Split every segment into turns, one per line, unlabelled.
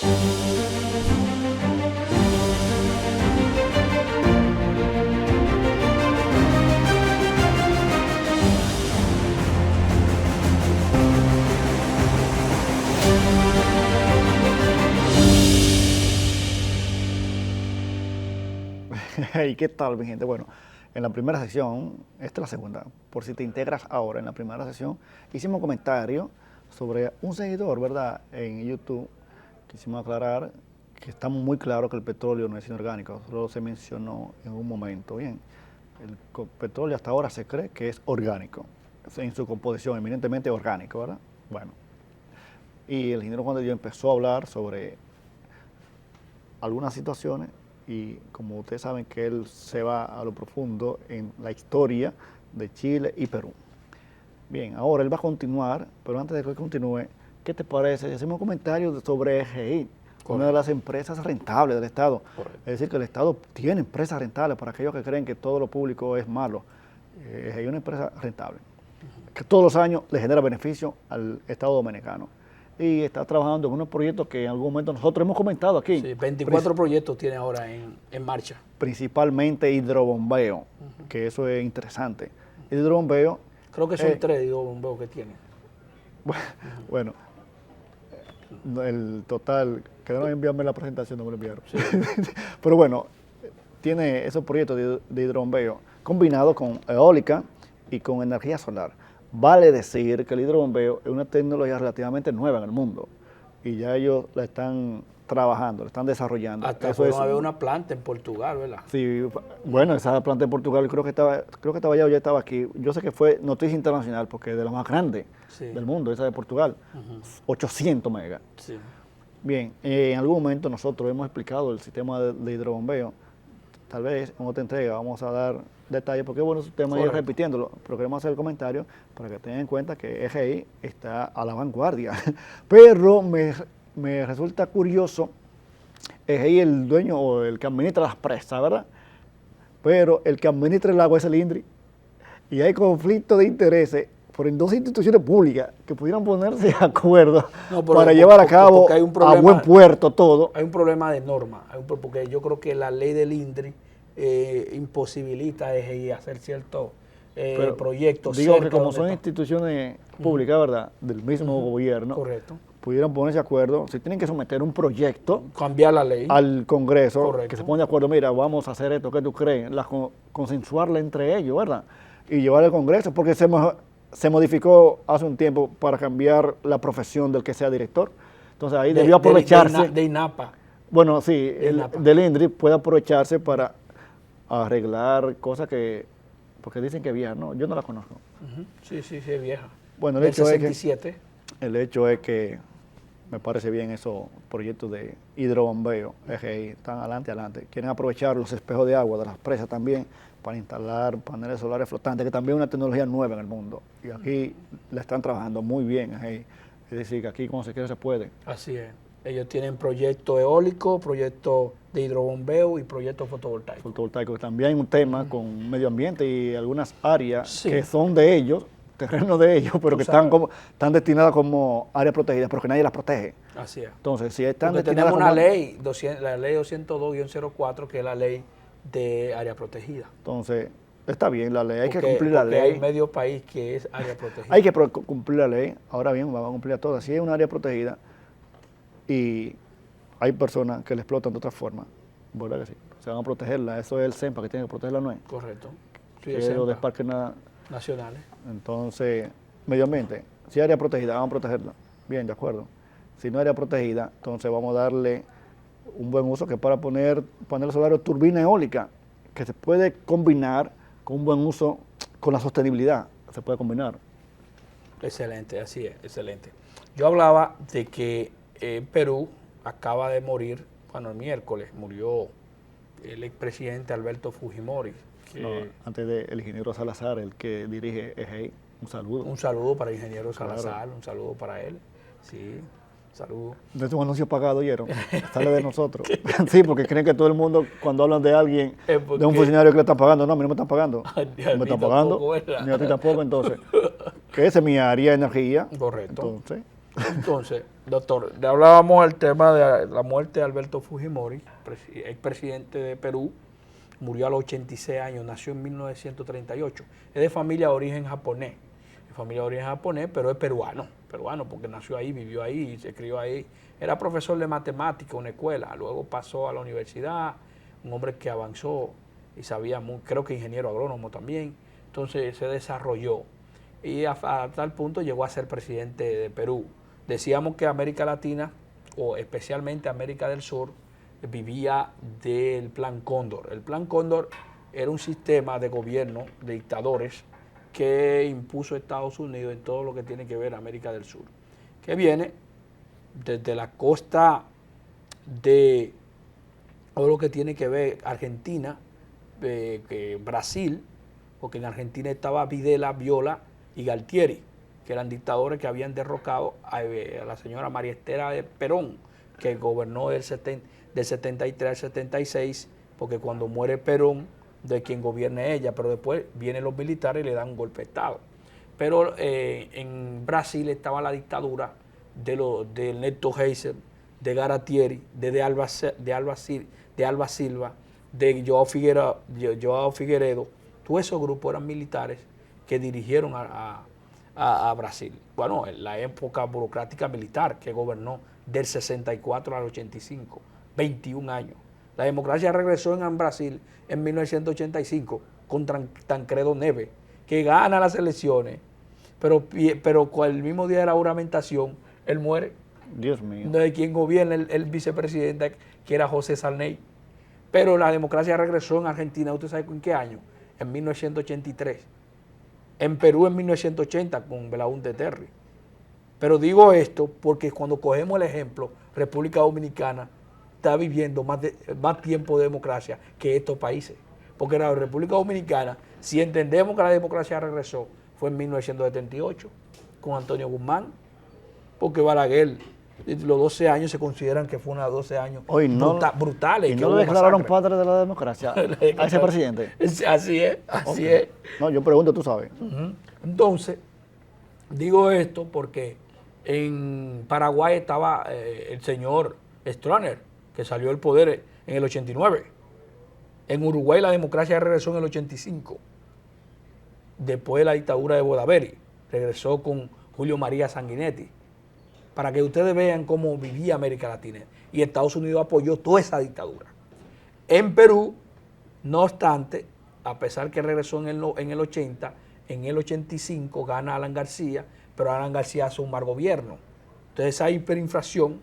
¿Y qué tal, mi gente? Bueno, en la primera sesión, esta es la segunda, por si te integras ahora, en la primera sesión hicimos un comentario sobre un seguidor, ¿verdad? En YouTube, quisimos aclarar que estamos muy claros que el petróleo no es inorgánico, solo se mencionó en un momento, bien. El petróleo hasta ahora se cree que es orgánico, en su composición, eminentemente orgánico, ¿verdad? Bueno, y el ingeniero Juan de Dios empezó a hablar sobre algunas situaciones y como ustedes saben que él se va a lo profundo en la historia de Chile y Perú. Bien, ahora él va a continuar, pero antes de que él continúe, ¿qué te parece si hacemos un comentario sobre EGI, una de las empresas rentables del Estado? Correcto. Es decir, que el Estado tiene empresas rentables para aquellos que creen que todo lo público es malo. EGI es una empresa rentable, que todos los años le genera beneficio al Estado dominicano. Y está trabajando en unos proyectos que en algún momento nosotros hemos comentado aquí.
Sí, 24 proyectos tiene ahora en marcha.
Principalmente hidrobombeo, que eso es interesante. Hidrobombeo...
Creo que son 3 hidrobombeos que tiene.
Bueno, el total, quedaron enviarme la presentación, no me lo enviaron. Sí. Pero bueno, tiene esos proyectos de hidrobombeo combinados con eólica y con energía solar. Vale decir que el hidrobombeo es una tecnología relativamente nueva en el mundo y ya ellos la están trabajando, la están desarrollando.
Hasta fueron a ver una planta en Portugal, ¿verdad?
Sí, bueno, esa planta en Portugal creo que estaba ya o ya estaba aquí. Yo sé que fue noticia internacional porque es de las más grandes del mundo, esa de Portugal, 800 megas. Sí. Bien, en algún momento nosotros hemos explicado el sistema de hidrobombeo. Tal vez en otra entrega vamos a dar detalles, porque es bueno su tema ir repitiéndolo, pero queremos hacer el comentario para que tengan en cuenta que EGI está a la vanguardia. Pero me resulta curioso, EGI es el dueño o el que administra las presas, ¿verdad? Pero el que administra el agua es el INDRI. Y hay conflicto de intereses por en dos instituciones públicas que pudieran ponerse de acuerdo para llevar a cabo a buen puerto todo.
Hay un problema de norma, porque yo creo que la ley del INDRI imposibilita a EGI hacer ciertos proyectos.
Digo que como son instituciones públicas, ¿verdad?, del mismo gobierno,
correcto,
pudieran ponerse de acuerdo, si tienen que someter un proyecto,
cambiar la ley
al Congreso,
correcto,
que se ponga de acuerdo, mira, vamos a hacer esto, ¿qué tú crees? Consensuarla entre ellos, ¿verdad? Y llevar al Congreso, porque se modificó hace un tiempo para cambiar la profesión del que sea director. Entonces ahí debió aprovecharse.
De INAPA.
Bueno, sí, del INDRI puede aprovecharse para arreglar cosas que, porque dicen que es vieja, ¿no? Yo no la conozco.
Sí, es vieja.
Bueno, el hecho es que me parece bien esos proyectos de hidrobombeo, EGI, están adelante. Quieren aprovechar los espejos de agua de las presas también para instalar paneles solares flotantes, que también es una tecnología nueva en el mundo. Y aquí la están trabajando muy bien, EGI. Es decir, que aquí cuando se quiere se puede.
Así es. Ellos tienen proyectos eólicos, proyectos de hidrobombeo y proyectos fotovoltaicos.
Fotovoltaicos, también hay un tema con medio ambiente y algunas áreas que son de ellos, terrenos de ellos, pero que están destinadas como áreas protegidas, pero que nadie las protege.
Así es.
Entonces, si están
destinadas como... Tenemos una ley, la ley 202-04, que es la ley de área protegida.
Entonces, está bien la ley, hay que cumplir la ley.
Hay medio país que es área protegida.
Hay que cumplir la ley, ahora bien, vamos a cumplir todas. Si es un área protegida y hay personas que la explotan de otra forma, ¿verdad que sí? Se van a protegerla, eso es el CEMPA que tiene que protegerla, ¿no es?
Correcto. Sí,
que es lo de parques
nacionales.
Entonces, medio ambiente, si es área protegida, vamos a protegerla. Bien, de acuerdo. Si no es área protegida, entonces vamos a darle un buen uso, que es para poner paneles solares o turbina eólica, que se puede combinar con un buen uso, con la sostenibilidad, se puede combinar.
Excelente, así es, excelente. Yo hablaba de que Perú acaba de morir, bueno, el miércoles murió el expresidente Alberto Fujimori.
Antes del ingeniero Salazar, el que dirige EGI, un saludo.
Un saludo para el ingeniero Salazar, un saludo para él, sí. Saludos.
No es un anuncio pagado, ¿oyeron? Sale de nosotros. Sí, porque creen que todo el mundo, cuando hablan de alguien, de un funcionario que le están pagando, no, a mí no me están pagando. No me están pagando, ni a ti tampoco, entonces. Que esa es mi área de energía.
Correcto. Entonces, Doctor, le hablábamos del tema de la muerte de Alberto Fujimori, expresidente de Perú. Murió a los 86 años, nació en 1938. Es de familia de origen japonés. De familia de origen japonés, pero es peruano porque nació ahí, vivió ahí, se crió ahí. Era profesor de matemática en una escuela, luego pasó a la universidad, un hombre que avanzó y sabía, creo que ingeniero agrónomo también. Entonces se desarrolló y a tal punto llegó a ser presidente de Perú. Decíamos que América Latina, o especialmente América del Sur, vivía del Plan Cóndor. El Plan Cóndor era un sistema de gobierno de dictadores que impuso Estados Unidos en todo lo que tiene que ver América del Sur, que viene desde la costa de todo lo que tiene que ver Argentina, Brasil, porque en Argentina estaba Videla, Viola y Galtieri, que eran dictadores que habían derrocado a la señora María Estela de Perón, que gobernó del 73 al 76, porque cuando muere Perón, de quien gobierne ella, pero después vienen los militares y le dan un golpe de Estado. Pero en Brasil estaba la dictadura de Néstor Kirchner, de Garatieri, de Alba Silva, de Joao Figueiredo. Todos esos grupos eran militares que dirigieron a Brasil. Bueno, en la época burocrática militar que gobernó del 64 al 85, 21 años. La democracia regresó en Brasil en 1985 con Tancredo Neves, que gana las elecciones, pero con el mismo día de la juramentación, él muere.
Dios mío.
De quien gobierna el vicepresidente, que era José Sarney. Pero la democracia regresó en Argentina, ¿usted sabe en qué año? En 1983. En Perú en 1980 con Belaúnde Terry. Pero digo esto porque cuando cogemos el ejemplo, República Dominicana está viviendo más tiempo de democracia que estos países. Porque la República Dominicana, si entendemos que la democracia regresó, fue en 1978 con Antonio Guzmán, porque Balaguer, los 12 años se consideran que fueron 12 años brutales.
¿Y no lo declararon padre de la democracia a ese presidente?
Así es, así es.
No, yo pregunto, tú sabes.
Entonces, digo esto porque en Paraguay estaba el señor Stroessner, que salió del poder en el 89. En Uruguay la democracia regresó en el 85. Después de la dictadura de Bodaberry, regresó con Julio María Sanguinetti, para que ustedes vean cómo vivía América Latina. Y Estados Unidos apoyó toda esa dictadura. En Perú, no obstante, a pesar que regresó en el 80, en el 85 gana Alan García, pero Alan García hace un mal gobierno. Entonces esa hiperinflación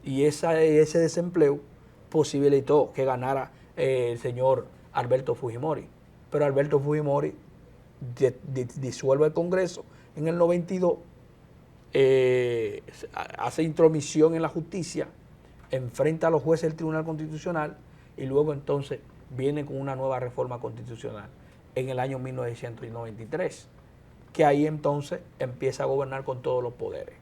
y ese desempleo posibilitó que ganara el señor Alberto Fujimori. Pero Alberto Fujimori disuelve el Congreso en el 92, hace intromisión en la justicia, enfrenta a los jueces del Tribunal Constitucional y luego entonces viene con una nueva reforma constitucional en el año 1993, que ahí entonces empieza a gobernar con todos los poderes.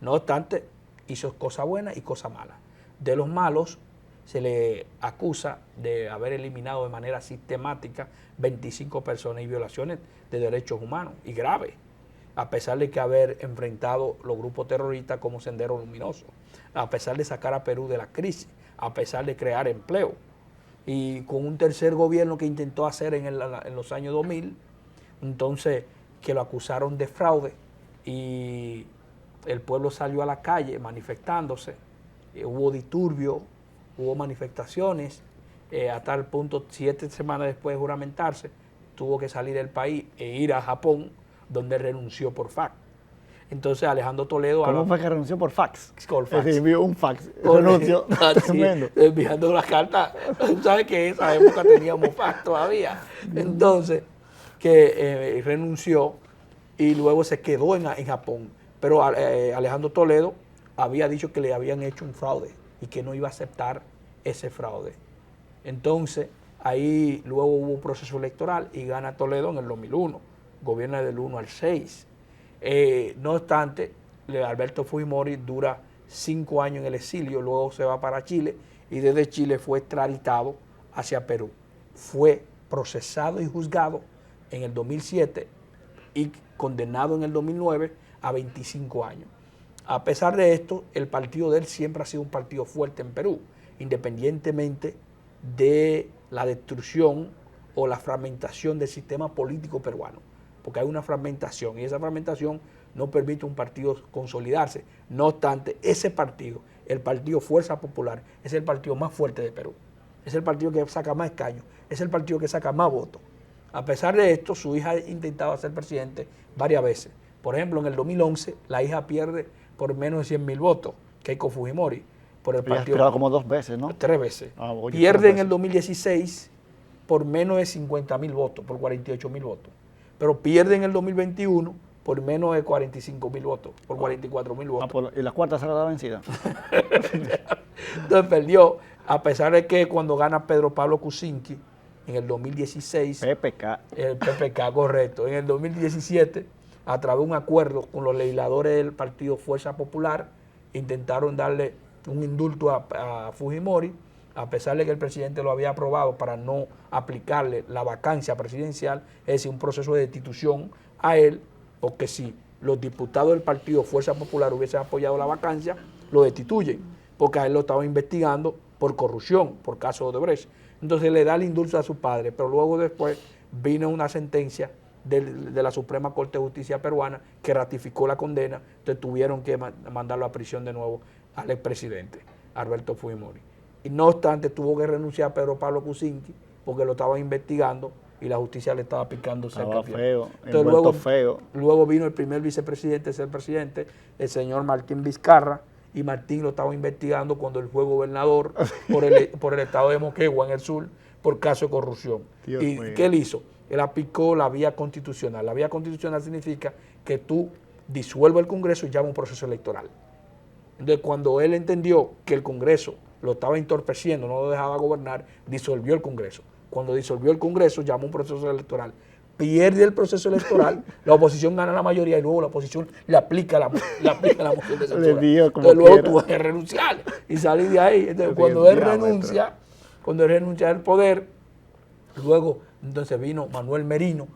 No obstante, hizo cosas buenas y cosas malas. De los malos se le acusa de haber eliminado de manera sistemática 25 personas y violaciones de derechos humanos, y graves, a pesar de que haber enfrentado los grupos terroristas como Sendero Luminoso, a pesar de sacar a Perú de la crisis, a pesar de crear empleo. Y con un tercer gobierno que intentó hacer en los años 2000, entonces que lo acusaron de fraude y el pueblo salió a la calle manifestándose, hubo disturbios, hubo manifestaciones, a tal punto 7 semanas después de juramentarse, tuvo que salir del país e ir a Japón, donde renunció por fax. Entonces Alejandro Toledo...
¿Cómo fue que renunció por fax?
Por fax.
Envió un fax, renunció. Tremendo.
Enviando las cartas. Tú sabes que en esa época teníamos fax todavía. Entonces, que renunció y luego se quedó en Japón. Pero Alejandro Toledo había dicho que le habían hecho un fraude y que no iba a aceptar ese fraude. Entonces, ahí luego hubo un proceso electoral y gana Toledo en el 2001. Gobierna del 1 al 6. No obstante, Alberto Fujimori dura 5 años en el exilio, luego se va para Chile y desde Chile fue extraditado hacia Perú. Fue procesado y juzgado en el 2007 y condenado en el 2009 a 25 años. A pesar de esto, el partido de él siempre ha sido un partido fuerte en Perú, independientemente de la destrucción o la fragmentación del sistema político peruano, porque hay una fragmentación y esa fragmentación no permite a un partido consolidarse. No obstante, ese partido, el partido Fuerza Popular, es el partido más fuerte de Perú, es el partido que saca más escaños, es el partido que saca más votos. A pesar de esto, su hija ha intentado ser presidente varias veces. Por ejemplo, en el 2011, la hija pierde por menos de 100,000 votos, Keiko Fujimori, por el
Ella
partido.
aspiraba como 2 veces, ¿no?
3 veces.
Oye,
Pierde
3
en el
veces.
2016 por menos de 50,000 votos, por 48,000 votos. Pero pierde en el 2021 por menos de 45,000 votos, por 44,000 votos.
¿Y la cuarta será la vencida?
Entonces perdió, a pesar de que cuando gana Pedro Pablo Kuczynski en el 2016,
PPK.
el PPK, correcto, en el 2017, a través de un acuerdo con los legisladores del partido Fuerza Popular, intentaron darle un indulto a Fujimori, a pesar de que el presidente lo había aprobado para no aplicarle la vacancia presidencial, es decir, un proceso de destitución a él, porque si los diputados del partido Fuerza Popular hubiesen apoyado la vacancia, lo destituyen, porque a él lo estaban investigando por corrupción, por caso de Odebrecht. Entonces le da el indulto a su padre, pero luego después vino una sentencia de la Suprema Corte de Justicia peruana que ratificó la condena, entonces tuvieron que mandarlo a prisión de nuevo al expresidente Alberto Fujimori. Y no obstante, tuvo que renunciar a Pedro Pablo Kuczynski porque lo estaban investigando y la justicia le estaba picando cerca.
Estaba feo,
entonces luego vino el primer vicepresidente, el presidente, el señor Martín Vizcarra, y Martín lo estaba investigando cuando él fue gobernador por el estado de Moquegua en el sur por caso de corrupción.
Dios
¿Y
mío.
qué él hizo? Él aplicó la vía constitucional. La vía constitucional significa que tú disuelves el Congreso y llama un proceso electoral. Entonces, cuando él entendió que el Congreso lo estaba entorpeciendo, no lo dejaba gobernar, disolvió el Congreso. Cuando disolvió el Congreso, llamó un proceso electoral. Pierde el proceso electoral, la oposición gana la mayoría y luego la oposición le aplica la moción de censura. Entonces luego tuvo que renunciar y salir de ahí. Entonces, cuando él renuncia al poder, luego entonces vino Manuel Merino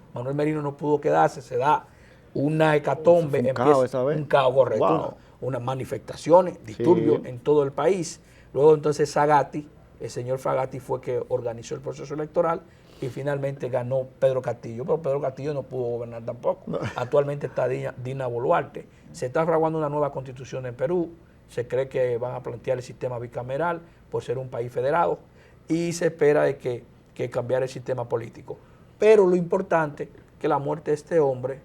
no pudo quedarse, se da una hecatombe,
un caos esa vez.
Un caos, correcto,
Wow.
unas manifestaciones, disturbios en todo el país. Luego entonces Sagasti, el señor Sagasti fue que organizó el proceso electoral y finalmente ganó Pedro Castillo, pero Pedro Castillo no pudo gobernar tampoco. No. Actualmente está Dina Boluarte. Se está fraguando una nueva constitución en Perú, se cree que van a plantear el sistema bicameral por ser un país federado y se espera de que cambiar el sistema político. Pero lo importante es que la muerte de este hombre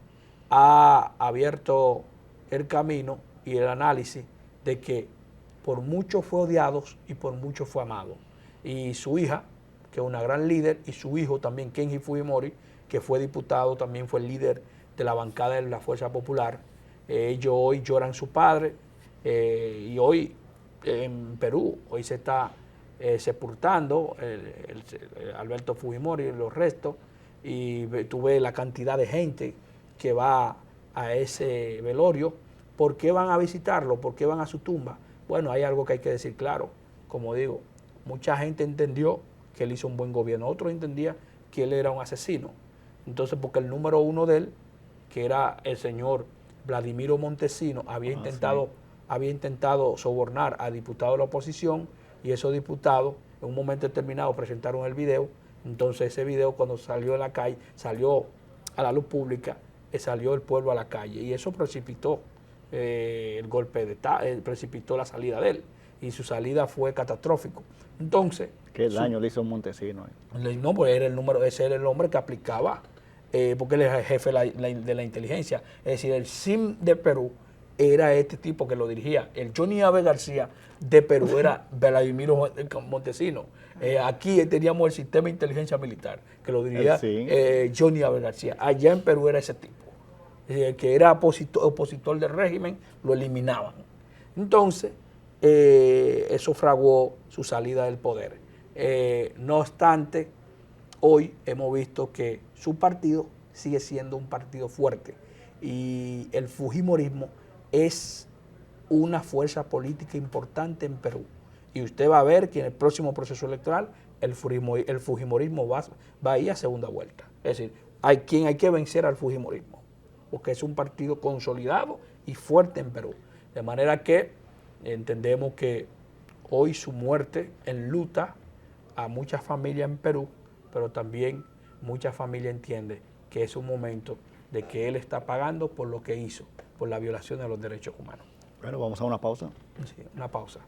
ha abierto el camino y el análisis de que por mucho fue odiado y por mucho fue amado. Y su hija, que es una gran líder, y su hijo también, Kenji Fujimori, que fue diputado, también fue el líder de la bancada de la Fuerza Popular. Ellos hoy lloran su padre y hoy en Perú, hoy se está sepultando Alberto Fujimori y los restos, y tú ves la cantidad de gente que va a ese velorio. ¿Por qué van a visitarlo? ¿Por qué van a su tumba? Bueno, hay algo que hay que decir claro. Como digo, mucha gente entendió que él hizo un buen gobierno, otros entendían que él era un asesino. Entonces, porque el número uno de él, que era el señor Vladimiro Montesino, había intentado sobornar a diputados de la oposición, y esos diputados en un momento determinado presentaron el video. Entonces ese video, cuando salió a la calle, salió a la luz pública, salió el pueblo a la calle, y eso precipitó el golpe de Estado, precipitó la salida de él, y su salida fue catastrófico. Entonces,
¿qué daño le hizo Montesino?
No, pues ese era el hombre que aplicaba, porque él es el jefe de la inteligencia. Es decir, el SIM de Perú era este tipo que lo dirigía. El Johnny Abe García de Perú era Vladimiro Montesino. Aquí teníamos el sistema de inteligencia militar, que lo dirigía Johnny Abe García. Allá en Perú era ese tipo. El que era opositor del régimen, lo eliminaban. Entonces, eso fraguó su salida del poder. No obstante, hoy hemos visto que su partido sigue siendo un partido fuerte, y el fujimorismo es una fuerza política importante en Perú. Y usted va a ver que en el próximo proceso electoral el fujimorismo va a ir a segunda vuelta. Es decir, hay que vencer al fujimorismo, porque es un partido consolidado y fuerte en Perú. De manera que entendemos que hoy su muerte enluta a muchas familias en Perú, pero también mucha familia entiende que es un momento de que él está pagando por lo que hizo, por la violación de los derechos humanos.
Bueno, vamos a una pausa.
Sí, una pausa.